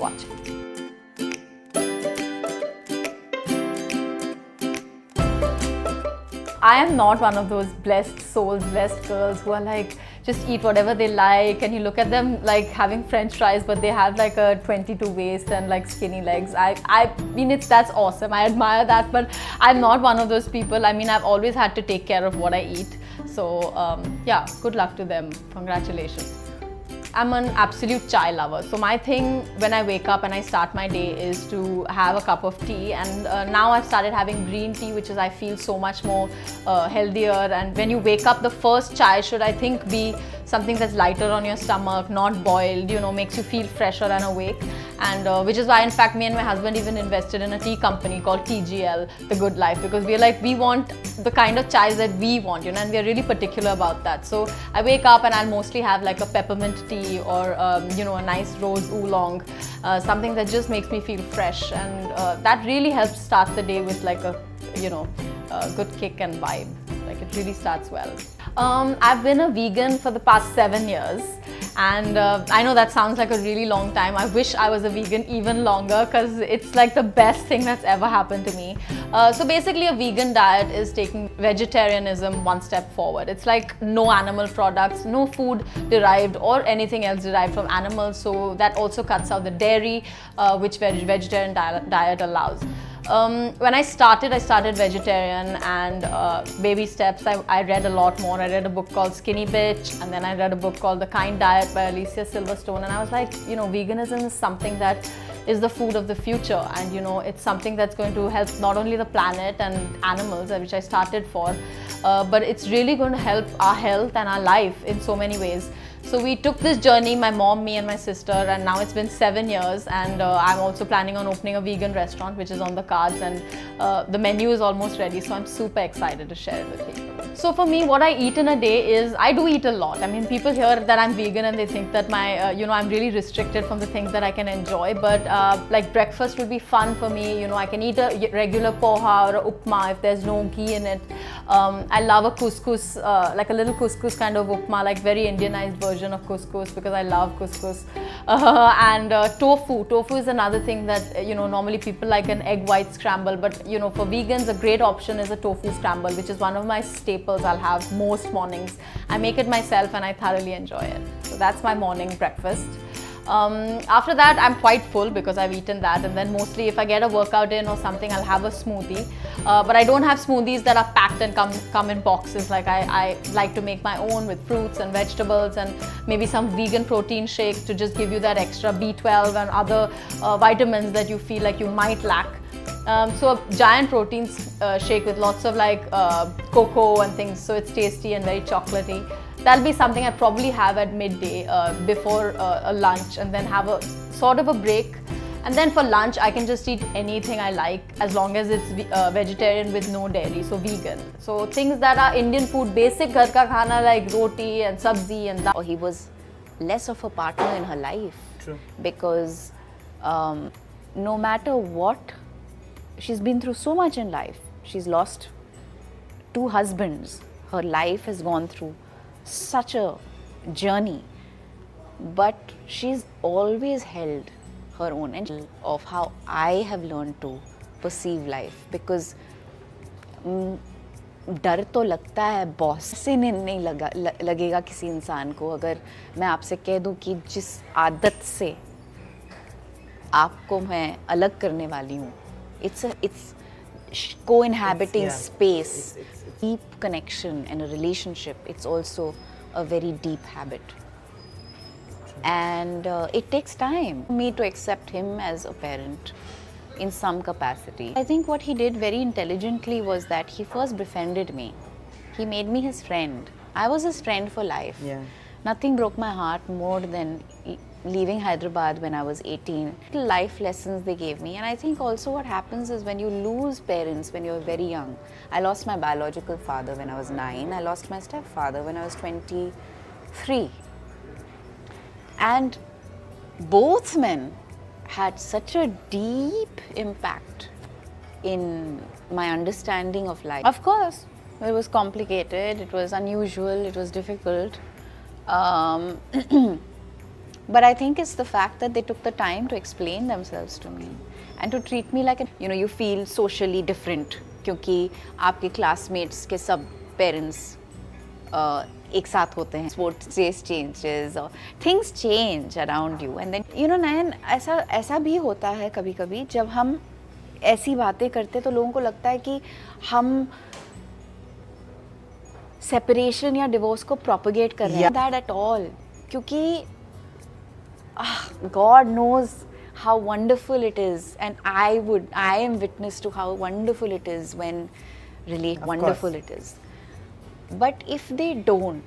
watching. I am not one of those blessed souls, blessed girls who are like, just eat whatever they like, and you look at them like having french fries but they have like a 22 waist and like skinny legs. I mean, that's awesome. I admire that, but I'm not one of those people. I mean, I've always had to take care of what I eat. So yeah, good luck to them. Congratulations. I'm an absolute chai lover. So my thing when I wake up and I start my day is to have a cup of tea, and now I've started having green tea, which is, I feel, so much more healthier. And when you wake up, the first chai should, I think, be something that's lighter on your stomach, not boiled, makes you feel fresher and awake. And which is why, in fact, me and my husband even invested in a tea company called TGL, The Good Life, because we're like, we want the kind of chais that we want, and we're really particular about that. So I wake up and I'll mostly have like a peppermint tea or, a nice rose oolong, something that just makes me feel fresh. And that really helps start the day with like a good kick and vibe. Like, it really starts well. I've been a vegan for the past 7 years, and I know that sounds like a really long time. I wish I was a vegan even longer, because it's like the best thing that's ever happened to me. So basically, a vegan diet is taking vegetarianism one step forward. It's like no animal products, no food derived or anything else derived from animals. So that also cuts out the dairy, which vegetarian diet allows. When I started vegetarian, and baby steps. I read a lot more. I read a book called Skinny Bitch, and then I read a book called The Kind Diet by Alicia Silverstone, and I was like, veganism is something that is the food of the future, and it's something that's going to help not only the planet and animals, which I started for, but it's really going to help our health and our life in so many ways. So we took this journey, my mom, me and my sister, and now it's been 7 years, and I'm also planning on opening a vegan restaurant, which is on the cards, and the menu is almost ready, so I'm super excited to share it with people. So for me, what I eat in a day is, I do eat a lot. I mean, people hear that I'm vegan and they think that I'm really restricted from the things that I can enjoy, but like breakfast would be fun for me. I can eat a regular poha or a upma if there's no ghee in it. I love a couscous, like a little couscous kind of upma, like very Indianized version of couscous, because I love couscous. And tofu. Tofu is another thing that, normally people like an egg white scramble, but, for vegans, a great option is a tofu scramble, which is one of my staples I'll have most mornings. I make it myself and I thoroughly enjoy it. So that's my morning breakfast. After that, I'm quite full because I've eaten that, and then mostly if I get a workout in or something, I'll have a smoothie. But I don't have smoothies that are packed and come in boxes. Like, I like to make my own with fruits and vegetables, and maybe some vegan protein shake to just give you that extra B12 and other vitamins that you feel like you might lack. So a giant protein shake with lots of like cocoa and things, so it's tasty and very chocolatey. That'll be something I probably have at midday before a lunch, and then have a sort of a break. And then for lunch, I can just eat anything I like as long as it's vegetarian with no dairy, so vegan. So things that are Indian food, basic ghar ka khana like roti and sabzi and that. He was less of a partner in her life. True. Because no matter what, she's been through so much in life. She's lost 2 husbands. Her life has gone through such a journey, but she's always held her own end of how I have learned to perceive life. Because डर तो लगता है boss से नहीं लगेगा किसी इंसान को अगर मैं आपसे कह दूं कि जिस आदत से आपको मैं अलग करने वाली हूँ, it's co-inhabiting space. Deep connection and a relationship, it's also a very deep habit. And it takes time for me to accept him as a parent in some capacity. I think what he did very intelligently was that he first befriended me. He made me his friend. I was his friend for life. Yeah. Nothing broke my heart more than leaving Hyderabad when I was 18. Life lessons they gave me. And I think also what happens is when you lose parents when you're very young. I lost my biological father when I was 9. I lost my stepfather when I was 23. And both men had such a deep impact in my understanding of life. Of course, it was complicated, it was unusual, it was difficult. But I think it's the fact that they took the time to explain themselves to me and to treat me like, you feel socially different क्योंकि आपके classmates के सब parents एक साथ होते हैं. Sports taste changes or things change around you, and then Nayan, ऐसा भी होता है कभी-कभी जब हम ऐसी बातें करते तो लोगों को लगता है कि हम separation या divorce को propagate कर रहे हैं. That at all, क्योंकि God knows how wonderful it is, and I am witness to how wonderful it is when wonderful it is. But if they don't,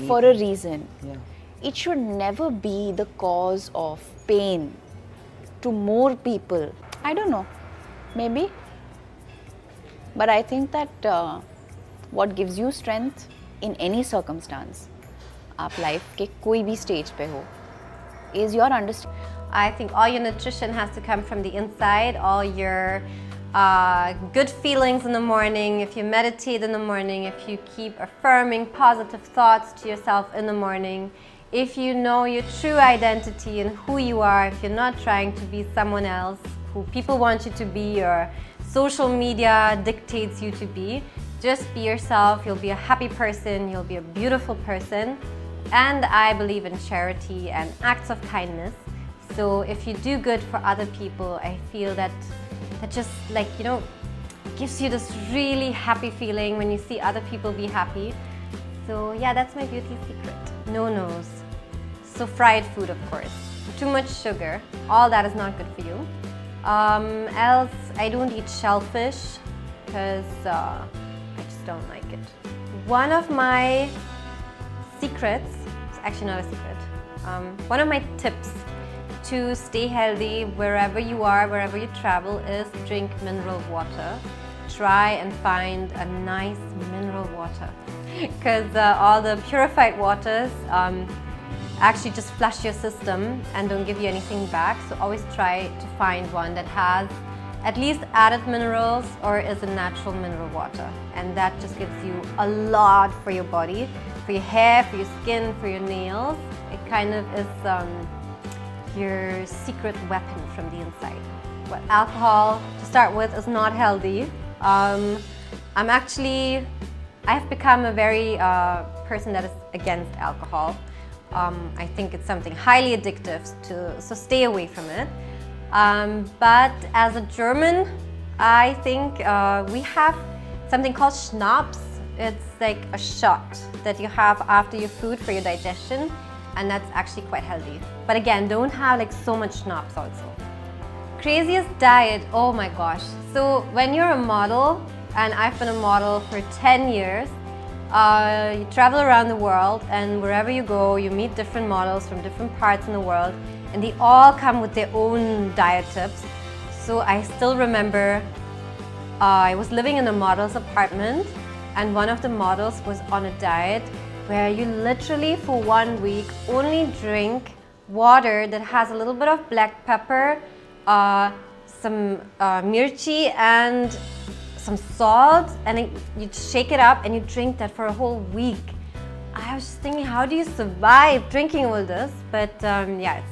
for a reason, it should never be the cause of pain to more people. I don't know, maybe. But I think that what gives you strength in any circumstance, आप life के कोई भी stage पे हो, is your understanding. I think all your nutrition has to come from the inside, all your good feelings in the morning, if you meditate in the morning, if you keep affirming positive thoughts to yourself in the morning, if you know your true identity and who you are, if you're not trying to be someone else who people want you to be or social media dictates you to be, just be yourself. You'll be a happy person, you'll be a beautiful person. And I believe in charity and acts of kindness. So if you do good for other people, I feel that just gives you this really happy feeling when you see other people be happy. So yeah, that's my beauty secret. No nose. So fried food, of course. Too much sugar. All that is not good for you. Else, I don't eat shellfish because I just don't like it. One of my secrets, it's actually not a secret, one of my tips to stay healthy wherever you are, wherever you travel, is drink mineral water. Try and find a nice mineral water because all the purified waters actually just flush your system and don't give you anything back. So always try to find one that has at least added minerals or is a natural mineral water, and that just gives you a lot for your body, for your hair, for your skin, for your nails. It kind of is your secret weapon from the inside. But alcohol, to start with, is not healthy. I have become a very person that is against alcohol. I think it's something highly addictive, so stay away from it. But as a German, I think we have something called Schnapps. It's like a shot that you have after your food for your digestion, and that's actually quite healthy. But again, don't have like so much schnapps also. Craziest diet, oh my gosh. So when you're a model, and I've been a model for 10 years, you travel around the world, and wherever you go, you meet different models from different parts in the world, and they all come with their own diet tips. So I still remember I was living in a model's apartment, and one of the models was on a diet where you literally for 1 week only drink water that has a little bit of black pepper, some mirchi and some salt, and then you shake it up and you drink that for a whole week. I was just thinking, how do you survive drinking all this? But yeah, it's